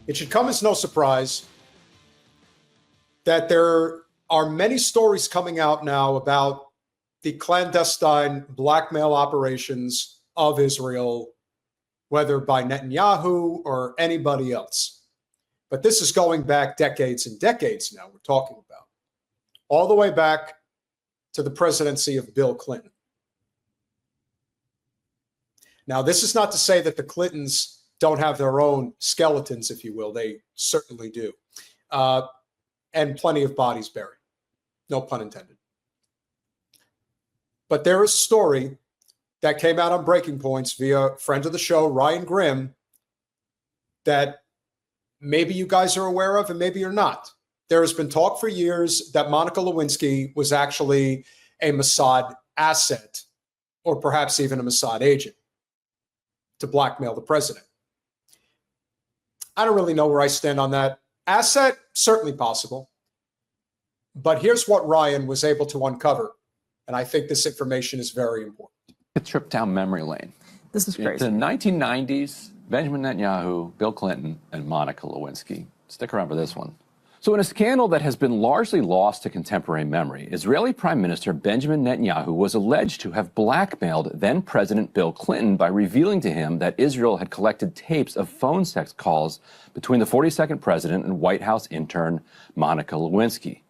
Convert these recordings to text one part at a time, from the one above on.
It should come as no surprise that there are many stories coming out now about the clandestine blackmail operations of Israel, whether by Netanyahu or anybody else. But this is going back decades and decades now, we're talking about. All the way back to the presidency of Bill Clinton. Now, this is not to say that the Clintons don't have their own skeletons, if you will. They certainly do. And plenty of bodies buried. No pun intended. But there is a story that came out on Breaking Points via friend of the show, Ryan Grimm, that maybe you guys are aware of and maybe you're not. There has been talk for years that Monica Lewinsky was actually a Mossad asset, or perhaps even a Mossad agent, to blackmail the president. I don't really know where I stand on that. Asset, certainly possible. But here's what Ryan was able to uncover. And I think this information is very important. A trip down memory lane. This is crazy. The 1990s, Benjamin Netanyahu, Bill Clinton, and Monica Lewinsky. Stick around for this one. So in a scandal that has been largely lost to contemporary memory, Israeli Prime Minister Benjamin Netanyahu was alleged to have blackmailed then-President Bill Clinton by revealing to him that Israel had collected tapes of phone sex calls between the 42nd president and White House intern Monica Lewinsky.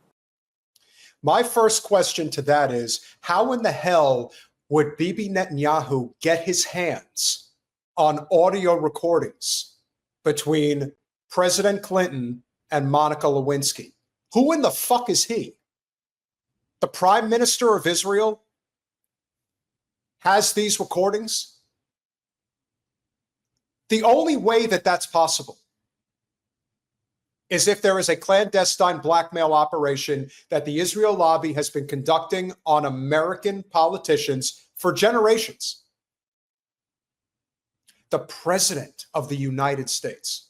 My first question to that is, how in the hell would Bibi Netanyahu get his hands on audio recordings between President Clinton and Monica Lewinsky? Who in the fuck is he? The Prime Minister of Israel has these recordings? The only way that that's possible is if there is a clandestine blackmail operation that the Israel lobby has been conducting on American politicians for generations. The President of the United States.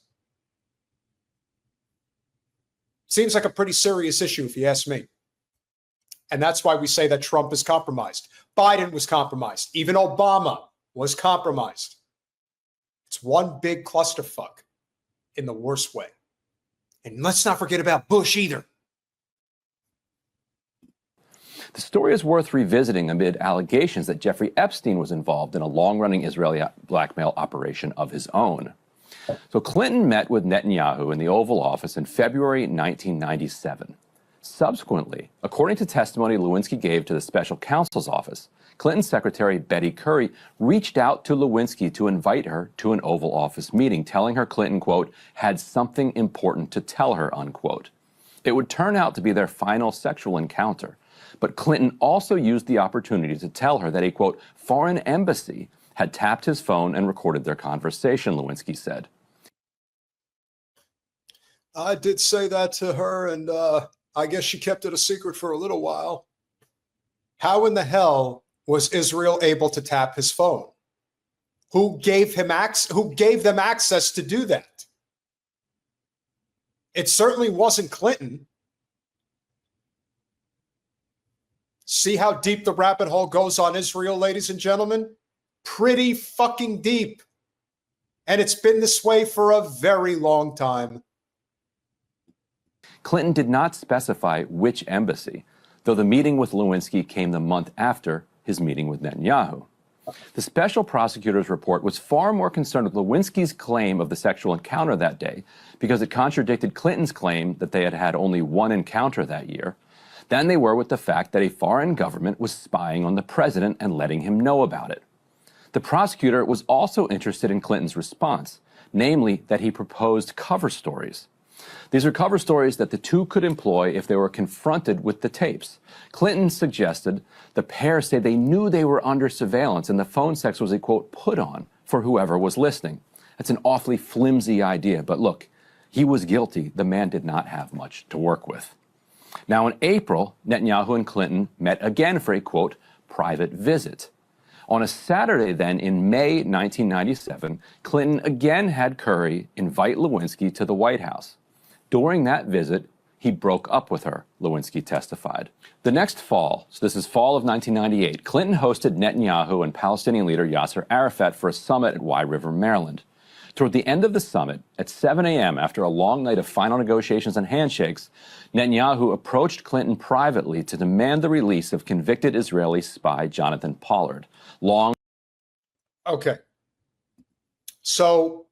Seems like a pretty serious issue, if you ask me. And that's why we say that Trump is compromised. Biden was compromised. Even Obama was compromised. It's one big clusterfuck in the worst way. And let's not forget about Bush either. The story is worth revisiting amid allegations that Jeffrey Epstein was involved in a long-running Israeli blackmail operation of his own. So Clinton met with Netanyahu in the Oval Office in February 1997. Subsequently, according to testimony Lewinsky gave to the special counsel's office, Clinton's secretary Betty Curry reached out to Lewinsky to invite her to an Oval Office meeting, telling her Clinton, quote, had something important to tell her, unquote. It would turn out to be their final sexual encounter, but Clinton also used the opportunity to tell her that a, quote, foreign embassy had tapped his phone and recorded their conversation, Lewinsky said. I did say that to her, and I guess she kept it a secret for a little while. How in the hell was Israel able to tap his phone? Who gave him who gave them access to do that? It certainly wasn't Clinton. See how deep the rabbit hole goes on Israel, ladies and gentlemen? Pretty fucking deep. And it's been this way for a very long time. Clinton did not specify which embassy, though the meeting with Lewinsky came the month after his meeting with Netanyahu. The special prosecutor's report was far more concerned with Lewinsky's claim of the sexual encounter that day because it contradicted Clinton's claim that they had had only one encounter that year than they were with the fact that a foreign government was spying on the president and letting him know about it. The prosecutor was also interested in Clinton's response, namely that he proposed cover stories. These are cover stories that the two could employ if they were confronted with the tapes. Clinton suggested the pair say they knew they were under surveillance and the phone sex was a, quote, put on for whoever was listening. That's an awfully flimsy idea, but look, he was guilty. The man did not have much to work with. Now in April, Netanyahu and Clinton met again for a, quote, private visit. On a Saturday then in May 1997, Clinton again had Curry invite Lewinsky to the White House. During that visit, he broke up with her, Lewinsky testified. The next fall, so this is fall of 1998, Clinton hosted Netanyahu and Palestinian leader Yasser Arafat for a summit at Wye River, Maryland. Toward the end of the summit, at 7 a.m., after a long night of final negotiations and handshakes, Netanyahu approached Clinton privately to demand the release of convicted Israeli spy Jonathan Pollard. Okay. So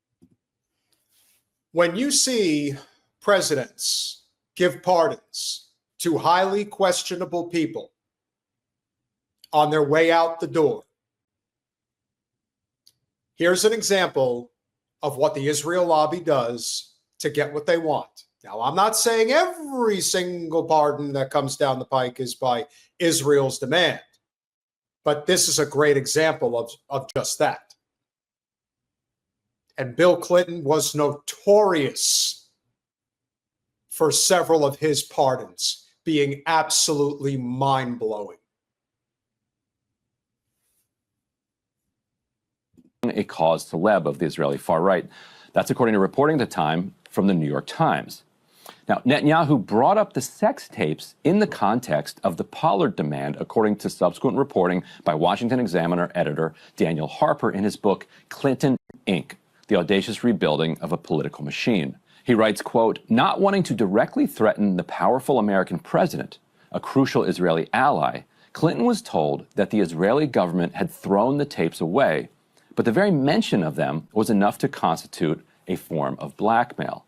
when you see presidents give pardons to highly questionable people on their way out the door, here's an example of what the Israel lobby does to get what they want. Now, I'm not saying every single pardon that comes down the pike is by Israel's demand, but this is a great example of just that. And Bill Clinton was notorious for several of his pardons being absolutely mind-blowing. A cause célèbre of the Israeli far right. That's according to reporting at the time from the New York Times. Now, Netanyahu brought up the sex tapes in the context of the Pollard demand, according to subsequent reporting by Washington Examiner editor Daniel Harper in his book, Clinton, Inc., The Audacious Rebuilding of a Political Machine. He writes, quote, not wanting to directly threaten the powerful American president, a crucial Israeli ally, Clinton was told that the Israeli government had thrown the tapes away, but the very mention of them was enough to constitute a form of blackmail.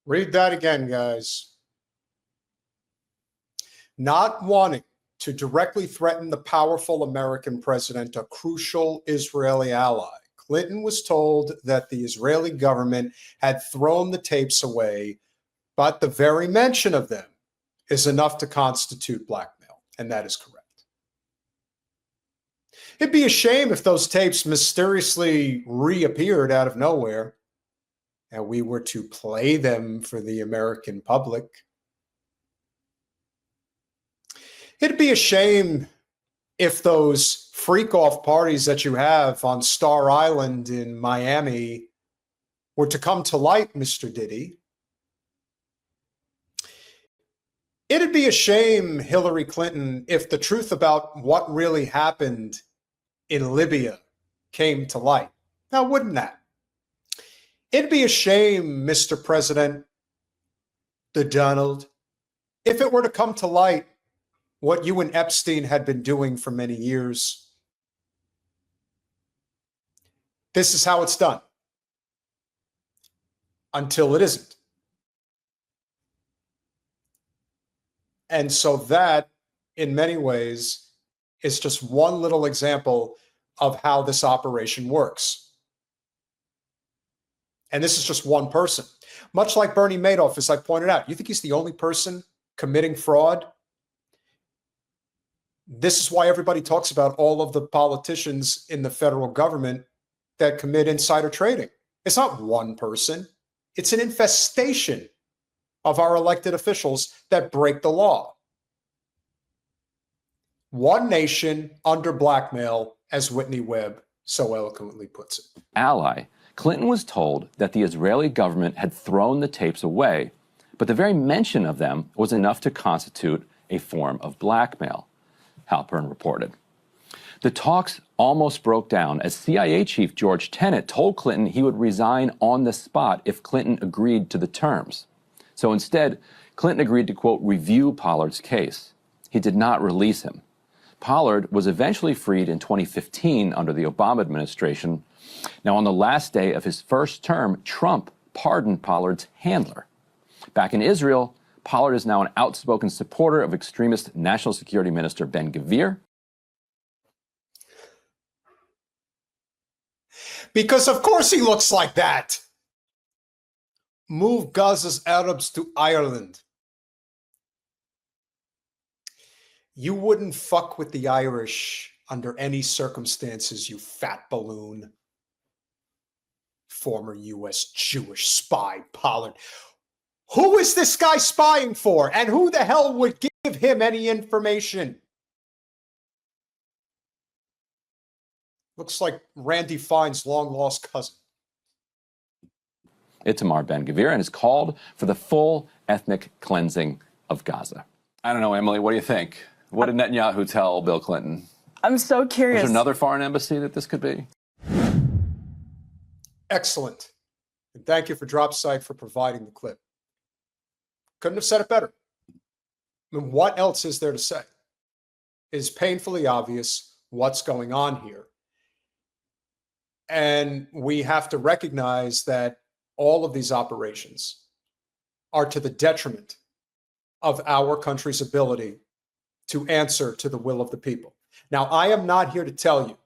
Read that again, guys. Not wanting to directly threaten the powerful American president, a crucial Israeli ally, Clinton was told that the Israeli government had thrown the tapes away, but the very mention of them is enough to constitute blackmail, and that is correct. It'd be a shame if those tapes mysteriously reappeared out of nowhere and we were to play them for the American public. It'd be a shame if those freak-off parties that you have on Star Island in Miami were to come to light, Mr. Diddy. It'd be a shame, Hillary Clinton, if the truth about what really happened in Libya came to light. Now, wouldn't that? It'd be a shame, Mr. President, the Donald, if it were to come to light what you and Epstein had been doing for many years. This is how it's done. Until it isn't. And so that, in many ways, is just one little example of how this operation works. And this is just one person. Much like Bernie Madoff, as I pointed out, you think he's the only person committing fraud? This is why everybody talks about all of the politicians in the federal government that commit insider trading. It's not one person. It's an infestation of our elected officials that break the law. One nation under blackmail, as Whitney Webb so eloquently puts it. Ally, Clinton was told that the Israeli government had thrown the tapes away, but the very mention of them was enough to constitute a form of blackmail, Halpern reported. The talks almost broke down as CIA Chief George Tenet told Clinton he would resign on the spot if Clinton agreed to the terms. So instead, Clinton agreed to, quote, review Pollard's case. He did not release him. Pollard was eventually freed in 2015 under the Obama administration. Now, on the last day of his first term, Trump pardoned Pollard's handler. Back in Israel, Pollard is now an outspoken supporter of extremist National Security Minister Ben-Gvir. Because of course he looks like that. Move Gaza's Arabs to Ireland. You wouldn't fuck with the Irish under any circumstances, you fat balloon. Former U.S. Jewish spy Pollard. Who is this guy spying for? And who the hell would give him any information? Looks like Randy Fine's long-lost cousin. Itamar Ben-Gvir, and has called for the full ethnic cleansing of Gaza. I don't know, Emily, what do you think? What did Netanyahu tell Bill Clinton? I'm so curious. Is there another foreign embassy that this could be? Excellent. And thank you for DropSite for providing the clip. Couldn't have said it better. I mean, what else is there to say? It is painfully obvious what's going on here. And we have to recognize that all of these operations are to the detriment of our country's ability to answer to the will of the people. Now, I am not here to tell you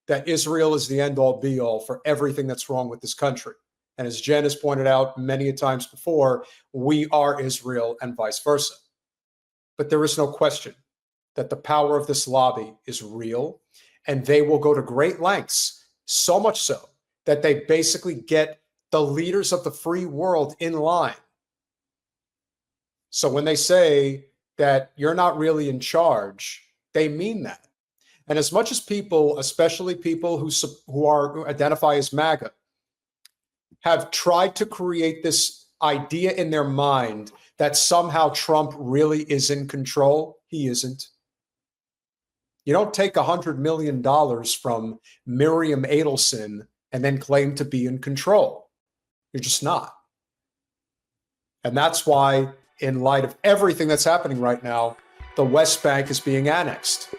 that Israel is the end-all be-all for everything that's wrong with this country. And as Jen has pointed out many times before, we are Israel and vice versa. But there is no question that the power of this lobby is real, and they will go to great lengths, so much so that they basically get the leaders of the free world in line. So when they say that you're not really in charge, they mean that. And as much as people, especially people who identify as MAGA, have tried to create this idea in their mind that somehow Trump really is in control, he isn't. You don't take $100 million from Miriam Adelson and then claim to be in control. You're just not. And that's why, in light of everything that's happening right now, the West Bank is being annexed.